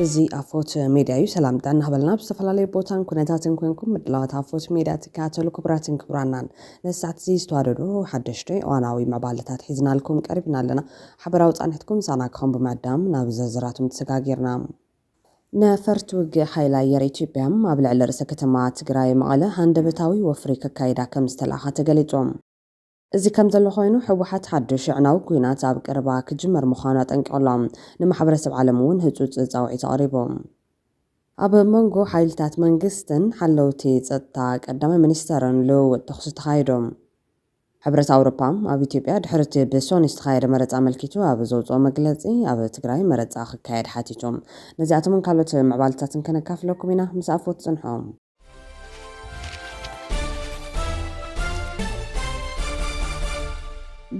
እዚ ኣፎት ሜድያ እዩ ሰላምታ እናሃበልና ብዝተፈላለዩ ቦታን ኩነታትን ኮይንኩም ምድላዋት ኣፎት ሜድያ ትከታተሉ ክቡራትን ክቡራናን ነሳት እዚ ዝተዋደዱ ሓደሽቲ እዋናዊ መባልታት ሒዝናልኩም ቀሪብና ኣለና ሓበራዊ ጻንሕትኩም ሳናክኹም ብመዳም ናብ ዝርዝራቱም ተሰጋጊርና ነፈርቲ ውግእ ሓይሊ ኣየር ኢትዮጵያ ኣብ ልዕሊ ርእሰ ከተማ ትግራይ መቐለ ሃንደበታዊ ወፍሪ ከካይዳ ከም ዝተለኣኸ ተገሊጾም እዚ ከም ዘሎ ኮይኑ ሕወሓት ሓድሽ ዕናዊ ኩናት ኣብ ቀረባ ክጅመር ምዃኑ ኣጠንቂቖሎም ንማሕበረሰብ ዓለም እውን ህጹጽ ጻውዒት ኣቕሪቦም ኣብ መንጎ ሓይልታት መንግስትን ሓለውቲ ጸጥታ ቀዳማይ ሚኒስተርን ልውውጥ ተኹሲ ተኻይዶም ሕብረት ኣውሮፓ ኣብ ኢትዮጵያ ድሕርቲ ብሶኒ ዝተኻየደ መረፃ መልኪቱ ኣብ ዘውፅኦ መግለፂ ኣብ ትግራይ መረፃ ክካየድ ሓቲቶም ነዚኣቶምን ካልኦት ምዕባልታትን ከነካፍለኩም ኢና ምስ ኣፎት ጽንሖም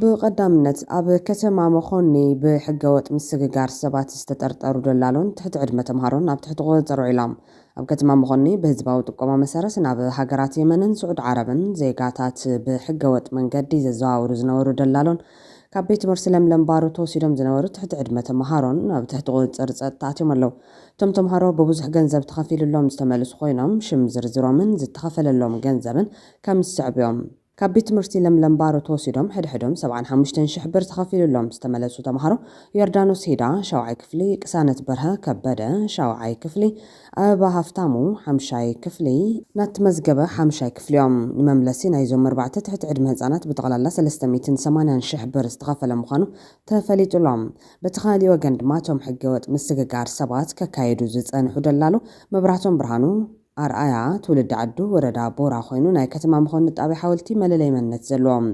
ብቐዳምነት ኣብ ከተማ መኾኒ ብሕገወጥ ምስግጋር ሰባት ዝተጠርጠሩ ደላሎን ትሕቲ ዕድመ ተምሃሮን ናብ ትሕቲ ቁፅጥር ውዒሎም ኣብ ከተማ መኾኒ ብህዝባዊ ጥቆማ መሰረት ናብ ሃገራት የመንን ስዑድ ዓረብን ዜጋታት ብሕገወጥ መንገዲ ዘዘዋውሩ ዝነበሩ ደላሎን ካብ ቤት ትምህርቲ ለምለም ባሮ ተወሲዶም ዝነበሩ ትሕቲ ዕድመ ተምሃሮን ናብ ትሕቲ ቁፅጥር ጸጥታ ኣትዮም ኣለዉ እቶም ተምሃሮ ብብዙሕ ገንዘብ ተኸፊሉሎም ዝተመልሱ ኮይኖም ሽም ዝርዝሮምን ዝተኸፈለሎም ገንዘብን ከም ዝስዕብዮም ካብ ቤት ትምህርቲ ለምለም ባሮ ተወሲዶም ሕድሕዶም 75,000 ብር ተኸፊሉሎም ዝተመለሱ ተምሃሮ ዮርዳኖስ ሂዳ ሻውዓይ ክፍሊ ቅሳነት በርሀ ከበደ ሻውዓይ ክፍሊ ኣበባ ሃፍታሙ ሓምሻይ ክፍሊ ናትመዝገበ ሓምሻይ ክፍሊዮም ንመምለሲ ናይዞም ኣርባዕተ ትሕቲ ዕድመ ህፃናት ብጠቕላላ 380,000 ብር ዝተኸፈለ ምዃኑ ተፈሊጡሎም በቲ ካልእ ወገን ድማ እቶም ሕገወጥ ምስግጋር ሰባት ከካየዱ ዝጸንሑ ደላሎ መብራህቶም ብርሃኑ ኣርኣያ ትውልዲ ዓዱ ወረዳ ቦራ ኮይኑ ናይ ከተማ መኾኒ ጣብያ ሓወልቲ መለለይ መንነት ዘለዎም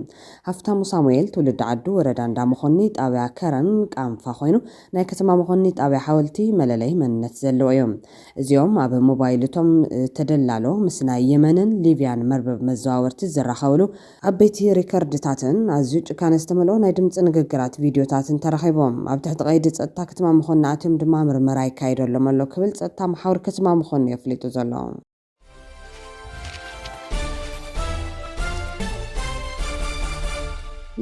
ሃፍታሙ ሳሙኤል ትውልዲ ዓዱ ወረዳ እንዳ መኾኒ ጣብያ ከረን ቃንፋ ኮይኑ ናይ ከተማ መኾኒ ጣብያ ሓወልቲ መለለይ መንነት ዘለዎ እዮም እዚኦም ኣብ ሞባይልቶም ተደላሎ ምስ ናይ የመንን ሊብያን መርበብ መዘዋወርቲ ዝራኸብሉ ዓበይቲ ሪከርድታትን ኣዝዩ ጭካነ ዝተመልኦ ናይ ድምፂ ንግግራት ቪድዮታትን ተረኺቦም ኣብ ትሕቲ ቀይዲ ጸጥታ ከተማ መኾኒ ኣትዮም ድማ ምርመራ ይካየደሎም ኣሎ ክብል ጸጥታ ማሕበር ከተማ መኾኒ የፍሊጡ ዘሎ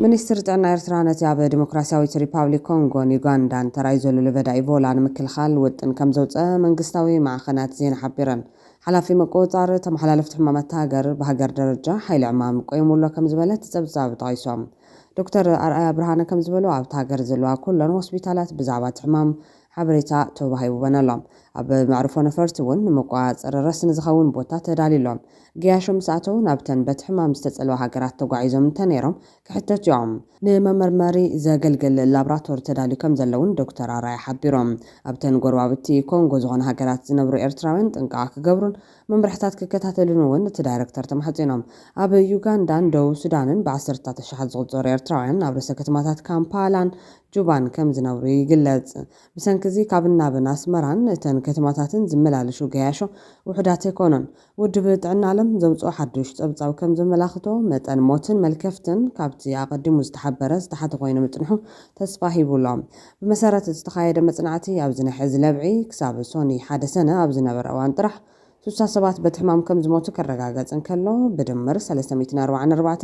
ሚኒስትር ጥዕና ኤርትራ ነቲ ኣብ ዲሞክራሲያዊት ሪፓብሊክ ኮንጎን ዩጋንዳን ተራእዩ ዘሎ ለበዳ ኢቦላ ንምክልኻል ውጥን ከም ዘውፅአ መንግስታዊ ማዕኸናት ዜና ሓቢረን ሓላፊ መቆጻር ተመሓላለፍቲ ሕማማት ሃገር ብሃገር ደረጃ ሓይሊ ዕማም ቆይሙሎ ከም ዝበለት ፀብጻብ ጠቒሶም ዶክተር ኣርኣያ ብርሃነ ከም ዝበሉ ኣብቲ ሃገር ዘለዋ ኩሎን ሆስፒታላት ብዛዕባ ሕማም ሓበሬታ ተዋሂቡወን ኣሎ ኣብ መዕርፎ ነፈርቲ እውን ንመቆጻጸሪ ረስኒ ዝኸውን ቦታ ተዳሊሎም ገያሾም ሰዓተው ናብተን በቲ ሕማም ዝተጸልዋ ሃገራት ተጓዒዞም እንተነይሮም ክሕተት እዮም ንመመርመሪ ዘገልግል ላብራቶሪ ተዳልዩ ከም ዘለውን ዶክተር ኣርኣያ ሓቢሮም ኣብተን ጎረባብቲ ኮንጎ ዝኾነ ሃገራት ዝነብሩ ኤርትራውያን ጥንቃቐ ክገብሩን መምርሕታት ክከታተሉን እውን እቲ ዳይረክተር ተማሕፂኖም ኣብ ዩጋንዳን ደቡብ ሱዳንን ብዓሰርታት ሽሓት ዝቑፀሩ ኤርትራውያን ኣብ ርእሰ ከተማታት ካምፓላን ጁባን ከም ዝነብሩ ይግለጽ ብሰንኪ ካብ ናብን ኣስመራን እተን ከተማታትን ዝመላለሹ ገያሾ ውሕዳት ኣይኮኑን ውድብ ጥዕና ዓለም ዘውፅኦ ሓዱሽ ፀብጻብ ከም ዘመላኽቶ መጠን ሞትን መልከፍትን ካብቲ ኣቐዲሙ ዝተሓበረ ዝተሓተ ኮይኑ ምጥንሑ ተስፋ ሂቡሎም ብመሰረት ዝተኻየደ መጽናዕቲ ኣብ ዝነሕዚ ለብዒ ክሳብ ሶኒ ሓደ ሰነ ኣብ ዝነበረ እዋን ጥራሕ 67 በቲ ሕማም ከም ዝሞቱ ከረጋገጽ እንከሎ ብድምር 344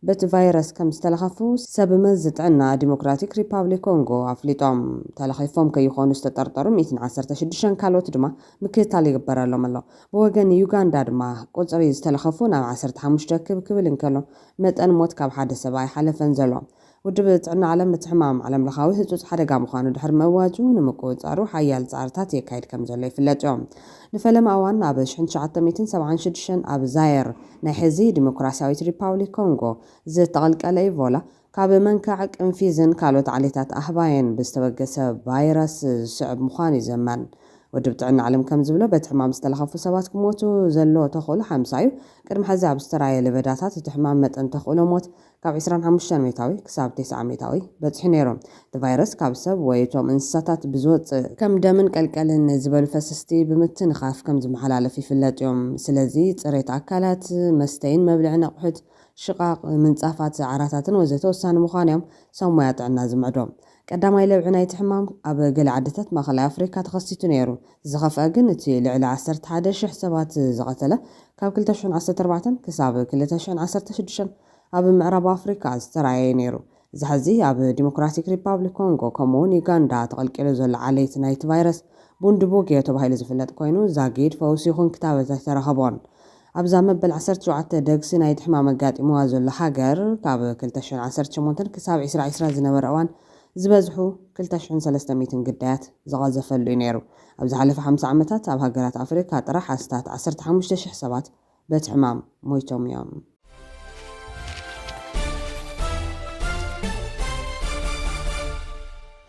በቲ ቫይረስ ከም ዝተለኸፉ ሰብ መዚ ጥዕና ዲሞክራቲክ ሪፓብሊክ ኮንጎ ኣፍሊጦም ተለኺፎም ከይኾኑ ዝተጠርጠሩ 116 ካልኦት ድማ ምክትታል ይግበረሎም ኣሎ ብወገን ዩጋንዳ ድማ ቁጽሪ ዝተለኸፉ ናብ 15 ክብል እንከሎ መጠን ሞት ካብ ሓደ ሰብኣይ ሓለፈን ዘሎ ውድብ ጥዕና ዓለም እቲ ሕማም ዓለም ለኻዊ ህጹጽ ሓደጋ ምዃኑ ድሕሪ መዋጁ ንምቁፅጻሩ ሓያል ጻዕርታት የካይድ ከም ዘሎ ይፍለጥ እዮም ንፈለማ እዋን ኣብ 1976 ኣብ ዛየር ናይ ሕዚ ዲሞክራሲያዊት ሪፓብሊክ ኮንጎ ዝተቐልቀለ ኢቦላ ካብ መንካዕ ቅንፊዝን ካልኦት ዓሌታት ኣህባየን ብዝተበገሰ ቫይረስ ዝስዕብ ምዃኑ ይዘመን ውድብ ጥዕና ዓለም ከም ዝብሎ በቲ ሕማም ዝተለኸፉ ሰባት ክሞቱ ዘሎ ተኽእሎ 50 እዩ ቅድሚ ሕዚ ኣብ ዝተራእየ ለበዳታት እቲ ሕማም መጠን ተኽእሎ ሞት ካብ 25 ሜታዊ ክሳብ 9 ሜታዊ በፂሑ ነይሮም እቲ ቫይረስ ካብ ሰብ ወይ እቶም እንስሳታት ብዝወፅእ ከም ደምን ቀልቀልን ዝበሉ ፈሰስቲ ብምትንኻፍ ከም ዝመሓላለፍ ይፍለጥ እዮም ስለዚ ፅሬት ኣካላት መስተይን መብልዕን ኣቑሑት ሽቓቕ ምንጻፋት ዓራታትን ወዘተ ወሳኒ ምዃኑ እዮም ሰብ ሞያ ጥዕና ዝምዕዶም ቀዳማይ ለብዒ ናይቲ ሕማም ኣብ ገለ ዓድታት ማእኸላይ ኣፍሪካ ተኸሲቱ ነይሩ ዝኸፍአ ግን እቲ ልዕሊ 11,000 ሰባት ዝቐተለ ካብ 2014 ክሳብ 2016 ኣብ ምዕራብ ኣፍሪካ ዝተራእየ ነይሩ ዝሕዚ ኣብ ዲሞክራቲክ ሪፓብሊክ ኮንጎ ከምኡውን ዩጋንዳ ተቐልቂሉ ዘሎ ዓሌት ናይቲ ቫይረስ ቡንድቦጌዮ ተባሂሉ ዝፍለጥ ኮይኑ ዛጊድ ፈውሲ ይኹን ክታበታት ተረኸቦን ኣብዛ መበል 17 ደግሲ ናይ ሕማም ኣጋጢምዋ ዘሎ ሃገር ካብ 2018 ክሳብ 2020 ዝነበረ እዋን ዝበዝሑ 2300 ግዳያት ዝቐዘፈሉ እዩ ነይሩ። ኣብ ዝሓለፈ 50 ዓመታት ኣብ ሃገራት ኣፍሪካ ጥራሕ ኣስታት 15000 ሰባት በቲ ሕማም ሞይቶም እዮም።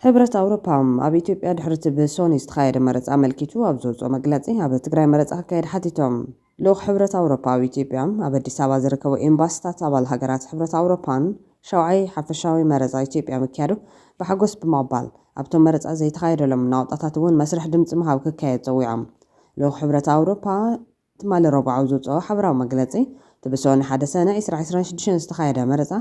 ሕብረት ኣውሮፓ ኣብ ኢትዮጵያ ድሕርቲ ብሶኒ ዝተኻየደ መረፃ ኣመልኪቱ ኣብ ዘውፅኦ መግለፂ ኣብ ትግራይ መረፃ ክካየድ ሓቲቶም። ልኡኽ ሕብረት ኣውሮፓ ኣብ ኢትዮጵያ ኣብ ኣዲስ ኣበባ ዝርከቡ ኤምባሲታት ኣባል ሃገራት ሕብረት ኣውሮፓን ሻውዓይ ሓፈሻዊ መረፃ ኢትዮጵያ ምክያዱ ብሓጎስ ብምቕባል ኣብቶም መረፃ ዘይተኻየደሎም ናውጣታት እውን መስርሕ ድምፂ ምሃብ ክካየድ ፀዊዖም። ልኡኽ ሕብረት ኣውሮፓ ትማሊ ረቡዕ ኣብ ዘውፅኦ ሓበራዊ መግለፂ እቲ ብሶኒ 1 ሰነ 2026 ዝተኻየደ መረፃ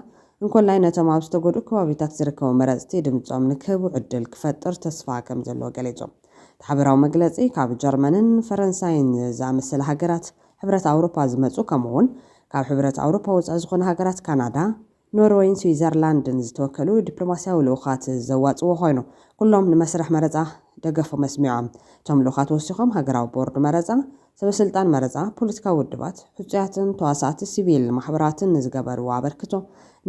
እንኮላይ ነቶም ኣብ ዝተጎድኡ ከባቢታት ዝርከቡ መረፅቲ ድምፆም ንክህቡ ዕድል ክፈጥር ተስፋ ከም ዘለዎ ገሊፆም። እቲ ሓበራዊ መግለፂ ካብ ጀርመንን ፈረንሳይን ዝኣመሰለ ሃገራት ሕብረት ኣውሮፓ ዝመፁ ከምኡውን ካብ ሕብረት ኣውሮፓ ወፃኢ ዝኾኑ ሃገራት ካናዳ፣ ኖርዌይን ስዊዘርላንድን ዝተወከሉ ዲፕሎማስያዊ ልኡኻት ዘዋፅዎ ኮይኑ ኩሎም ንመስርሕ መረፃ ደገፎም ኣስሚዖም። እቶም ልኡኻት ወሲኾም ሃገራዊ ቦርድ መረፃ፣ ሰበስልጣን መረፃ፣ ፖለቲካዊ ውድባት፣ ሕፁያትን ተዋሳእቲ ሲቪል ማሕበራትን ዝገበርዎ ኣበርክቶ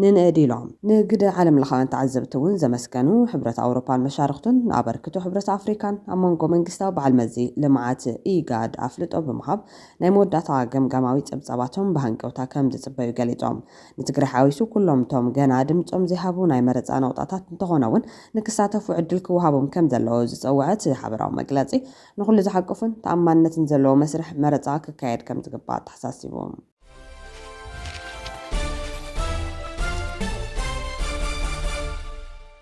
ንንእዲ ኢሎም ንግደ ዓለም ለኻውያን ተዓዘብቲ እውን ዘመስገኑ ሕብረት ኣውሮፓን መሻርክቱን ንኣበርክቶ ሕብረት ኣፍሪካን ኣብ መንጎ መንግስታዊ በዓል መዚ ልምዓት ኢጋድ ኣፍልጦ ብምሃብ ናይ መወዳእታ ገምጋማዊ ፀብፀባቶም ብሃንቀውታ ከም ዝፅበዩ ገሊፆም። ንትግራይ ሓዊሱ ኩሎም እቶም ገና ድምፆም ዘይሃቡ ናይ መረፃ ናውጣታት እንተኾነ እውን ንክሳተፉ ዕድል ክወሃቦም ከም ዘለዎ ዝፀውዐት ሓበራዊ መግለፂ ንኩሉ ዝሓቅፉን ተኣማንነትን ዘለዎ መስርሕ መረፃ ክካየድ ከም ዝግባእ ተሓሳሲቦም።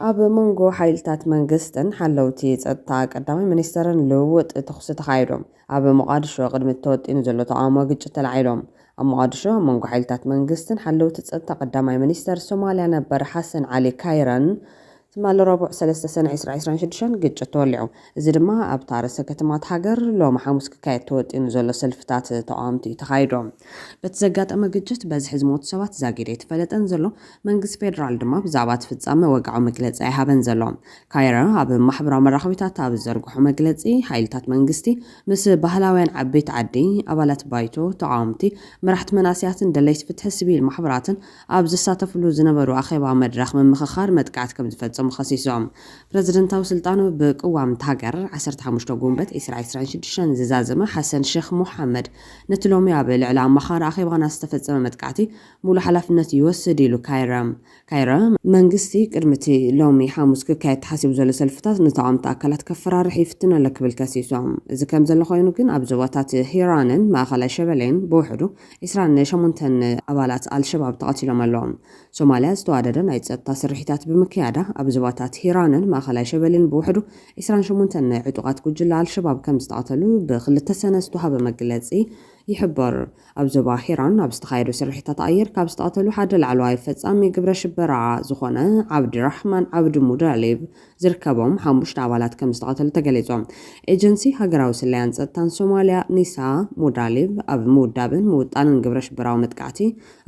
ኣብ መንጎ ሓይልታት መንግስትን ሓለውቲ ፀጥታ ቀዳማይ ሚኒስተርን ልውውጥ ተኹሲ ተኻይዶም። ኣብ መቃድሾ ቅድሚ ተወጢኑ ዘሎ ተቃውሞ ግጭት ተላዒሎም። ኣብ መቃድሾ ኣብ መንጎ ሓይልታት መንግስትን ሓለውቲ ፀጥታ ቀዳማይ ሚኒስተር ሶማልያ ነበር ሓሰን ዓሊ ካይረን ትማሊ ረቡዕ 3 ሰነ 2026 ግጭት ተወሊዑ። እዚ ድማ ኣብ ታረሰ ከተማት ሃገር ሎሚ ሓሙስ ክካየድ ተወጢኑ ዘሎ ሰልፍታት ተቃውምቲ ተኻይዶም። በቲ ዘጋጠመ ግጭት በዝሒ ዝሞቱ ሰባት ዛጊድ የተፈለጠን ዘሎ መንግስቲ ፌደራል ድማ ብዛዕባ እቲ ፍጻመ ወግዓዊ መግለፂ ኣይሃበን ዘሎ። ካይረ ኣብ ማሕበራዊ መራኸቢታት ኣብ ዘርግሑ መግለፂ ሓይልታት መንግስቲ ምስ ባህላውያን ዓበይቲ ዓዲ ኣባላት ባይቶ ተቃውምቲ መራሕቲ መናእስያትን ደለይቲ ፍትሒ ሲቪል ማሕበራትን ኣብ ዝሳተፍሉ ዝነበሩ ኣኼባ መድረኽ ምምኽኻር መጥቃዕቲ ከም ዝፈጸሙ خصيصهم بريزيدنتاو سلطانو بقوام تاجر 15 جنبت 2026 زازمه حسن شيخ محمد نتلومي عبل اعلام مخار اخي بغنا استفزم مدقعتي مول حلفነት يوسد يلو كايرام منغستي قدمتي لومي حاموس كايت تحسب زل سلفتات نتعام تاكلات كفرارح يفتنا لك بالكاسيسوم اذا كم زل خوينو كن ابزواتات هيرانن ما خلا شبلين بوحدو اسران شمونتن ابالات الشباب تقاتلوا مالهم ሶማሊያ ዝተዋደደ ናይ ፀጥታ ስርሒታት ብምክያዳ ኣብ ዞባታት ሂራንን ማእኸላይ ሸበሌን ብውሕዱ 28 ናይ ዕጡቃት ጉጅለ አልሸባብ ከም ዝተቐተሉ ብክልተ ሰነ ዝተዋሃበ መግለፂ ይሕበር። ኣብ ዞባ ሂራን ኣብ ዝተኻየዱ ስርሒታት ኣየር ካብ ዝተቐተሉ ሓደ ላዕለዋይ ፈጻሚ ግብረ ሽበራ ዝኾነ ዓብዲ ራሕማን ዓብዲ ሙዳሊብ ዝርከቦም 5 ኣባላት ከም ዝተቐተሉ ተገሊጾም። ኤጀንሲ ሃገራዊ ስለያን ፀጥታን ሶማሊያ ኒሳ ሙዳሊብ ኣብ ምውዳብን ምውጣንን ግብረ ሽበራዊ መጥቃዕቲ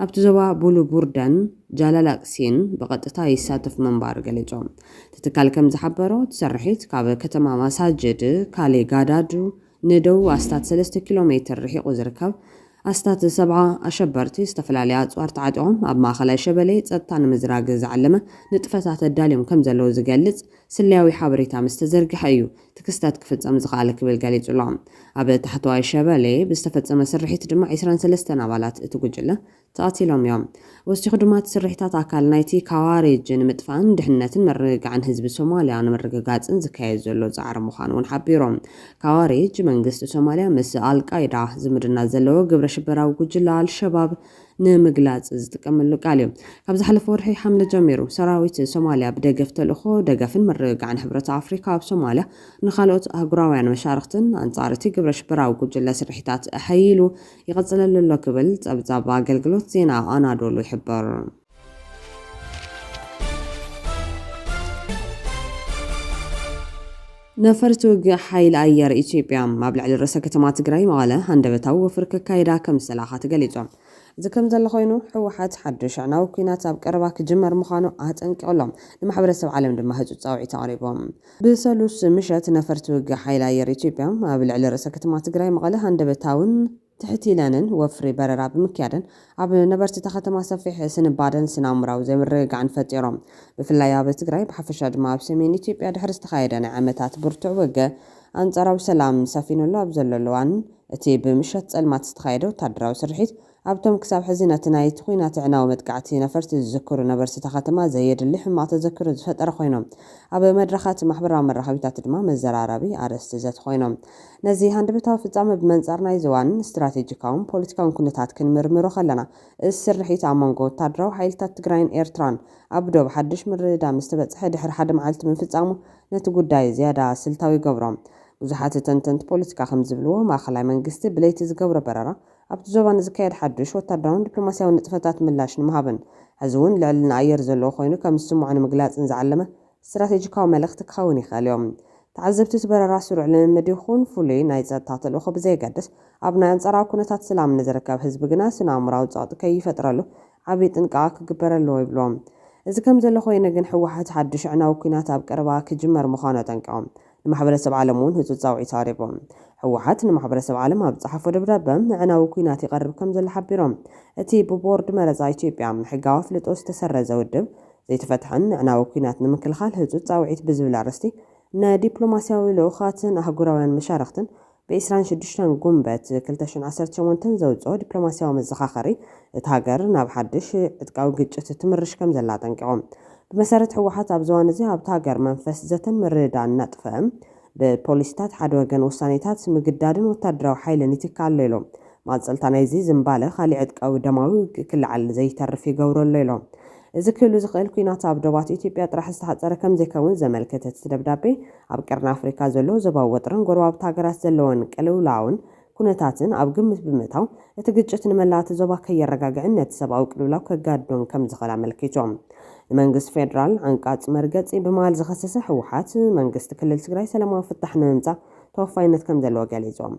ኣብቲ ዞባ ቡሉ ቡርደን ጃላላቅሲን በቀጥታ ይሳተፍ መንባር ገሊጾም። ትትካል ከም ዝሓበሮ ትሰርሒት ካብ ከተማ ማሳጅድ ካሌ ጋዳዱ ንደው ኣስታት 3 ኪሎ ሜትር ርሒቑ ዝርከብ ኣስታት 70 ኣሸበርቲ ዝተፈላለዩ ኣጽዋር ተዓጢቖም ኣብ ማእኸላይ ሸበሌ ፀጥታ ንምዝራግ ዝዓለመ ንጥፈታት ኣዳልዮም ከም ዘለዉ ዝገልጽ ስለያዊ ሓበሬታ ምስ ተዘርግሐ እዩ ትክስታት ክፍጸም ዝኽኣለ ክብል ገሊጹሎም። ኣብ ታሕተዋይ ሸበሌ ብዝተፈጸመ ስርሒት ድማ 23 ኣባላት እቲ ጉጅለ ተኣቲሎም እዮም። ወሲኹ ድማ ስርሒታት ኣካል ናይቲ ካዋሬጅ ንምጥፋእን ድሕነትን መርግጋዕን ህዝቢ ሶማልያ ንምርግጋጽን ዝካየድ ዘሎ ጻዕሪ ምዃኑ እውን ሓቢሮም። ካዋሬጅ መንግስቲ ሶማልያ ምስ አልቃይዳ ዝምድና ዘለዎ ግብረ ሽበራዊ ጉጅለ አልሸባብ ንምግላጽ ዝጥቀመሉ ቃል እዩ። ካብ ዝሓለፈ ወርሒ ሓምለ ጀሚሩ ሰራዊት ሶማልያ ብደገፍ ተልእኾ ደገፍን ምርግጋዕን ሕብረት ኣፍሪካ ኣብ ሶማልያ ንኻልኦት ኣህጉራውያን መሻርክትን ኣንጻር እቲ ግብረ ሽበራዊ ጉጅለ ስርሒታት ሓይሉ ይቐጽለሉ ኣሎ ክብል ጸብጻብ ኣገልግሎት ዜና ኣናዶሉ ይሕበር። ነፈርቲ ውግእ ሓይሊ ኣየር ኢትዮጵያ ኣብ ልዕሊ ርእሰ ከተማ ትግራይ መቐለ ሃንደበታዊ ወፍሪ ከካይዳ ከም ዝተላኻ ተገሊጾም። ዝከም ዘሎ ኮይኑ ሕወሓት ሓድሽ ዕናዊ ኩናት ኣብ ቀረባ ክጅመር ምዃኑ ኣጠንቂቖሎም ንማሕበረሰብ ዓለም ድማ ህፁፅ ፃውዒት ኣቕሪቦም ብሰሉስ ምሸት ነፈርቲ ውግእ ሓይሊ ኣየር ኢትዮጵያ ኣብ ልዕሊ ርእሰ ከተማ ትግራይ መቐለ ሃንደበታውን ትሕቲለንን ወፍሪ በረራ ብምክያድን ኣብ ነበርቲ ከተማ ሰፊሕ ስንባደን ስናምራዊ ዘይምርግጋዕን ፈጢሮም ብፍላይ ኣብ ትግራይ ብሓፈሻ ድማ ኣብ ሰሜን ኢትዮጵያ ድሕሪ ዝተኻየደ ናይ ዓመታት ብርቱዕ ውግእ ኣንጻራዊ ሰላም ሰፊኑሉ ኣብ ዘለሉ እዋን እቲ ብምሸት ጸልማት ዝተኻየደ ወታደራዊ ስርሒት ኣብቶም ክሳብ ሕዚ ነቲ ናይቲ ኩናት ዕናዊ መጥቃዕቲ ነፈርቲ ዝዝክሩ ነበርቲ ከተማ ዘየድሊ ሕማቕ ተዘክሩ ዝፈጠረ ኮይኖም ኣብ መድረኻት ማሕበራዊ መራኸቢታት ድማ መዘራረቢ ኣርእስቲ ዘት ኮይኖም ነዚ ሃንደበታዊ ፍጻመ ብመንጻር ናይ ዝዋንን ስትራቴጂካውን ፖለቲካውን ኩነታት ክንምርምሮ ከለና እዚ ስርሒት ኣብ መንጎ ወታደራዊ ሓይልታት ትግራይን ኤርትራን ኣብ ዶብ ሓድሽ ምርድዳም ዝተበጽሐ ድሕሪ ሓደ መዓልቲ ምፍጻሙ ነቲ ጉዳይ ዝያዳ ስልታዊ ይገብሮም ብዙሓት ተንተንቲ ፖለቲካ ከም ዝብልዎ ማእኸላይ መንግስቲ ብለይቲ ዝገብሮ በረራ ኣብቲ ዞባ ንዝካየድ ሓድሽ ወታደራውን ዲፕሎማስያውን ንጥፈታት ምላሽ ንምሃብን ሕዚ እውን ልዕልና ኣየር ዘለዎ ኮይኑ ከም ዝስምዖ ንምግላጽን ዝዓለመ ስትራቴጂካዊ መልእኽቲ ክኸውን ይኽእል እዮም ተዓዘብቲ በረራ ስሩዕ ልምምድ ይኹን ፍሉይ ናይ ጸጥታ ተልእኾ ብዘይገድስ ኣብ ናይ አንጻራዊ ኩነታት ሰላም ንዝርከብ ህዝቢ ግና ስነ-ኣእምሮኣዊ ጸቕጢ ከይፈጥረሉ ዓብዪ ጥንቃቐ ክግበረለዎ ይብሎም እዚ ከም ዘሎ ኮይኑ ግን ሕወሓት ሓድሽ ዕናዊ ኩናት ኣብ ቀረባ ክጅመር ምዃኑ ኣጠንቂቖም ንማሕበረሰብ ዓለም እውን ህፁፅ ፃውዒት ኣቕሪቦም ሕወሓት ንማሕበረሰብ ዓለም ኣብ ዝፀሓፎ ደብዳቤ ዕናዊ ኩናት ይቐርብ ከም ዘሎ ሓቢሮም እቲ ብቦርድ መረፃ ኢትዮጵያ ሕጋዊ ኣፍልጦ ዝተሰረዘ ውድብ ዘይተፈትሐን ዕናዊ ኩናት ንምክልኻል ህፁፅ ፃውዒት ብዝብል ኣርእስቲ ንዲፕሎማስያዊ ልኡኻትን ኣህጉራውያን መሻርክትን ብ26 ጉንበት 2018 ዘውፅኦ ዲፕሎማስያዊ መዘኻኸሪ እቲ ሃገር ናብ ሓድሽ ዕጥቃዊ ግጭት ትምርሽ ከም ዘላ ጠንቂቖም ብመሰረት ሕወሓት ኣብ ዝዋን እዚ ኣብቲ ሃገር መንፈስ ዘተን ምርድዳእ እናጥፍአም ብፖሊስታት ሓደ ወገን ውሳኔታት ምግዳድን ወታደራዊ ሓይልን ይትካሎ ኢሎም ማፀልታ ናይዚ ዝምባለ ካሊእ ዕጥቃዊ ደማዊ ክልዓል ዘይተርፍ ይገብረሎ ኢሎም እዚ ክህሉ ዝኽእል ኩናት ኣብ ዶባት ኢትዮጵያ ጥራሕ ዝተሓፀረ ከም ዘይከውን ዘመልከተት ደብዳቤ ኣብ ቀርኒ ኣፍሪካ ዘሎ ዞባዊ ወጥርን ጎረባብቲ ሃገራት ዘለዎን ቅልውላውን ኩነታትን ኣብ ግምት ብምእታው እቲ ግጭት ንመላእቲ ዞባ ከየረጋግዕን ነቲ ሰብኣዊ ቅልውላው ከጋድዶን ከም ዝኽእል ኣመልኪቶም መንግስት ፌደራል አንቃጽ መርገጺ በመሃል ዝኸሰሰ ሕወሓት መንግስት ክልል ትግራይ ሰላማዊ ፍታሕ ንምምጻእ ተወፋይነት ከም ዘለዎ ገሊጾም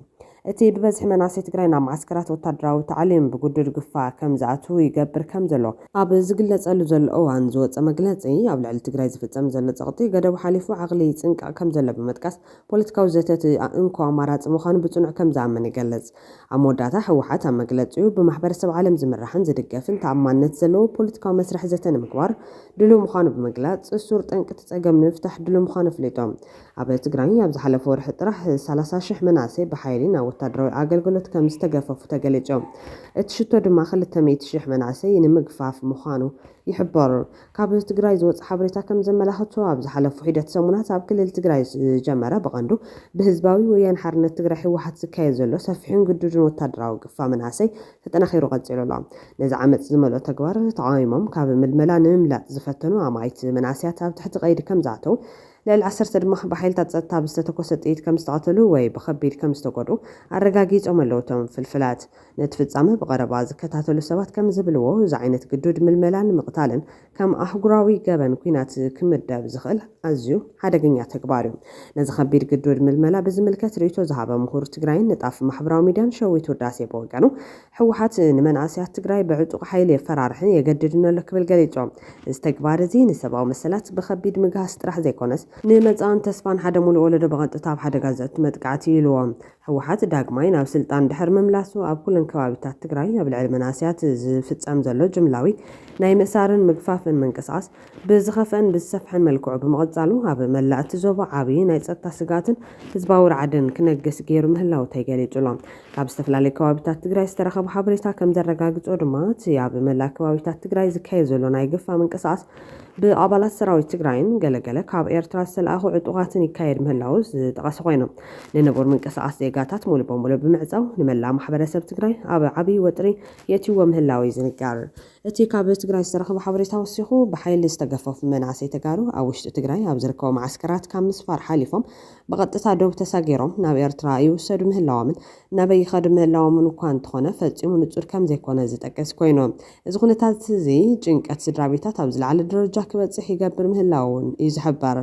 እቲ ብበዝሒ መናእሰይ ትግራይ ናብ ማዕስከራት ወታደራዊ ታዕሊም ብጉድድ ግፋእ ከም ዝኣትዉ ይገብር ከም ዘሎ ኣብ ዝግለጸሉ ዘሎ እዋን ዝወፀ መግለጺ ኣብ ልዕሊ ትግራይ ዝፍጸም ዘሎ ጸቕጢ ገደቡ ሓሊፉ ዓቕሊ ይጽንቃቕ ከም ዘሎ ብምጥቃስ ፖለቲካዊ ዘተት እንኳ ኣማራፂ ምዃኑ ብጽኑዕ ከም ዝኣመን ይገልጽ ኣብ መወዳእታ ሕወሓት ኣብ መግለጺኡ ብማሕበረሰብ ዓለም ዝምራሕን ዝድገፍን ተኣማንነት ዘለዎ ፖለቲካዊ መስርሕ ዘተ ንምግባር ድሉው ምዃኑ ብምግላጽ እሱር ጠንቅቲ ጸገም ንምፍታሕ ድሉው ምዃኑ ኣፍሊጦም ኣብ ትግራይ ኣብ ዝሓለፈ ወርሒ ጥራሕ 30,000 መናእሰይ ብሓይሊ ናብ ወታደራዊ ኣገልግሎት ከም ዝተገፈፉ ተገሊጾም እቲ ሽቶ ድማ 200,000 መናእሰይ ንምግፋፍ ምዃኑ ይሕበር ካብ ትግራይ ዝወጽ ሓበሬታ ከም ዘመላኽቶ ኣብ ዝሓለፉ ሂደት ሰሙናት ኣብ ክልል ትግራይ ዝጀመረ ብቐንዱ ብህዝባዊ ወያነ ሓርነት ትግራይ ሕወሓት ዝካየድ ዘሎ ሰፊሕን ግዱድን ወታደራዊ ግፋእ መናእሰይ ተጠናኺሩ ቀፂሉ ኣሎ ነዚ ዓመፅ ዝመልኦ ተግባር ተቃዊሞም ካብ ምልመላ ንምምላጥ ዝፈተኑ ኣማይት መናእሰያት ኣብ ትሕቲ ቀይዲ ከም ዝኣተው ልዕሊ 10 ድማ ብሓይልታት ጸጥታ ብዝተተኮሰ ጥይት ከም ዝተቐተሉ ወይ ብከቢድ ከም ዝተጎድኡ ኣረጋጊፆም ኣለዉ እቶም ፍልፍላት ነቲ ፍጻመ ብቐረባ ዝከታተሉ ሰባት ከም ዝብልዎ እዚ ዓይነት ግዱድ ምልመላን ምቕታልን ከም ኣህጉራዊ ገበን ኩናት ክምደብ ዝኽእል ኣዝዩ ሓደገኛ ተግባር እዩ ነዚ ከቢድ ግዱድ ምልመላ ብዝምልከት ርእይቶ ዝሃበ ምሁር ትግራይን ንጣፍ ማሕበራዊ ሚድያን ሸዊት ውዳሴ ብወገኑ ሕወሓት ንመናእሰያት ትግራይ ብዕጡቕ ሓይሊ የፈራርሕን የገድድን ኣሎ ክብል ገሊፆም እዚ ተግባር እዚ ንሰብኣዊ መሰላት ብከቢድ ምግሃስ ጥራሕ ዘይኮነስ ንመጻን ተስፋን ሓደ ሙሉእ ወለዶ ብቐጥታ ኣብ ሓደጋ ዘእቱ መጥቃዕቲ ኢልዎም ሕወሓት ዳግማይ ናብ ስልጣን ድሕር ምምላሱ ኣብ ኩለን ከባቢታት ትግራይ ኣብ ልዕሊ መናእሰያት ዝፍጸም ዘሎ ጅምላዊ ናይ ምእሳርን ምግፋፍን ምንቅስቓስ ብዝኸፍአን ብዝሰፍሐን መልክዑ ብምቕጻሉ ኣብ መላእቲ ዞባ ዓብዪ ናይ ጸጥታ ስጋትን ህዝባዊ ረዓድን ክነግስ ገይሩ ምህላው ተገሊጹሎም ካብ ዝተፈላለዩ ከባቢታት ትግራይ ዝተረኸቡ ሓበሬታ ከም ዘረጋግጾ ድማ እቲ ኣብ መላእ ከባቢታት ትግራይ ዝካየድ ዘሎ ናይ ግፋእ ምንቅስቓስ ብኣባላት ሰራዊት ትግራይን ገለገለ ካብ ኤርትራ ዝተለኣኹ ዕጡቓትን ይካየድ ምህላው ዝጠቐሱ ኮይኖም ንነብር ምንቅስቓስ ዜጋታት ሙሉ በሙሉ ብምዕፃው ንመላእ ማሕበረሰብ ትግራይ ኣብ ዓብዪ ወጥሪ የትይዎ ምህላው ይዝንጋር እቲ ካብ ትግራይ ዝተረኸበ ሓበሬታ ወሲኹ ብሓይሊ ዝተገፈፉ መናእሰይ ተጋሩ ኣብ ውሽጢ ትግራይ ኣብ ዝርከቡ ማዓስከራት ካብ ምስፋር ሓሊፎም ብቐጥታ ደው ተሳጊሮም ናብ ኤርትራ ይውሰዱ ምህላዎምን ናበይ ይኸዱ ምህላዎምን እኳ እንተኾነ ፈፂሙ ንጹር ከም ዘይኮነ ዝጠቅስ ኮይኑ እዚ ኩነታት እዚ ጭንቀት ስድራ ቤታት ኣብ ዝለዓለ ደረጃ ክበፅሕ ይገብር ምህላውን እዩ ዝሕበር።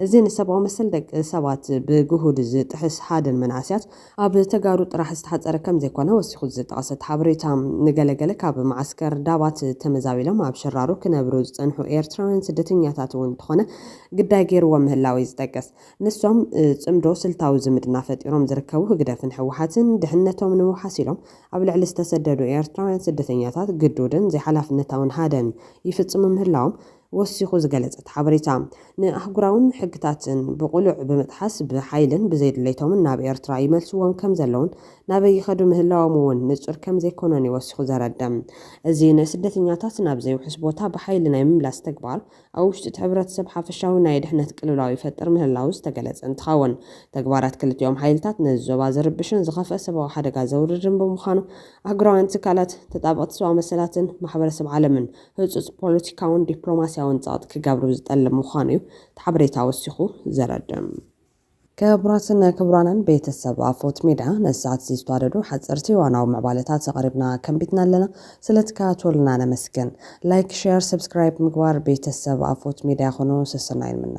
እዚ ንሰብኣዊ መሰል ደቂ ሰባት ብግሁድ ዝጥሕስ ሓደን መናእስያት ኣብ ተጋሩ ጥራሕ ዝተሓፀረ ከም ዘይኮነ ወሲኹ ዝጠቐሰት ሓበሬታ ንገለገለ ካብ ማዓስከር ዳባት ተመዛቢሎም ኣብ ሽራሮ ክነብሩ ዝፀንሑ ኤርትራውያን ስደተኛታት እውን እንተኾነ ግዳይ ገይርዎም ምህላው እዩ ዝጠቅስ። ንሶም ጽምዶ ስልታዊ ዝምድና ፈጢሮም ዝርከቡ ህግደፍን ሕወሓትን ድሕነቶም ንምውሓስ ኢሎም ኣብ ልዕሊ ዝተሰደዱ ኤርትራውያን ስደተኛታት ግዱድን ዘይሓላፍነታውን ሃደን ይፍጽሙ ምህላዎም ወሲኹ ዝገለጸት ሓበሬታ ንኣህጉራውን ሕግታትን ብቑሉዕ ብምጥሓስ ብሓይልን ብዘይድሌቶምን ናብ ኤርትራ ይመልስዎም ከም ዘለውን ናበይ ይኸዱ ምህላዎም እውን ንጹር ከም ዘይኮነን ይወሲኹ ዘረድም። እዚ ንስደተኛታት ናብ ዘይውሕስ ቦታ ብሓይሊ ናይ ምምላስ ተግባር ኣብ ውሽጢ እቲ ሕብረተሰብ ሓፈሻዊ ናይ ድሕነት ቅልውላው ይፈጥር ምህላው ዝተገለጸ እንትኸውን ተግባራት ክልቲኦም ሓይልታት ነዚ ዞባ ዘርብሽን ዝኸፍአ ሰብኣዊ ሓደጋ ዘውርድን ብምዃኑ ኣህጉራውያን ትካላት ተጣበቕቲ ሰብኣዊ መሰላትን ማሕበረሰብ ዓለምን ህፁፅ ፖለቲካውን ዲፕሎማስያውን ጸቕጢ ክገብሩ ዝጠልም ምዃኑ እዩ ሓበሬታ ወሲኹ ዘረድም። ክቡራትን ክቡራንን ቤተሰብ ኣፎት ሚድያ ነሰዓት ዝተዋደዱ ሓፀርቲ ዋናዊ ምዕባለታት ኣቕሪብና ከንቢትና ኣለና። ስለትከታተሉና ነመስግን። ላይክ፣ ሼር፣ ሰብስክራይብ ምግባር ቤተሰብ ኣፎት ሚድያ ኾኑ ሰሰናይ ንምና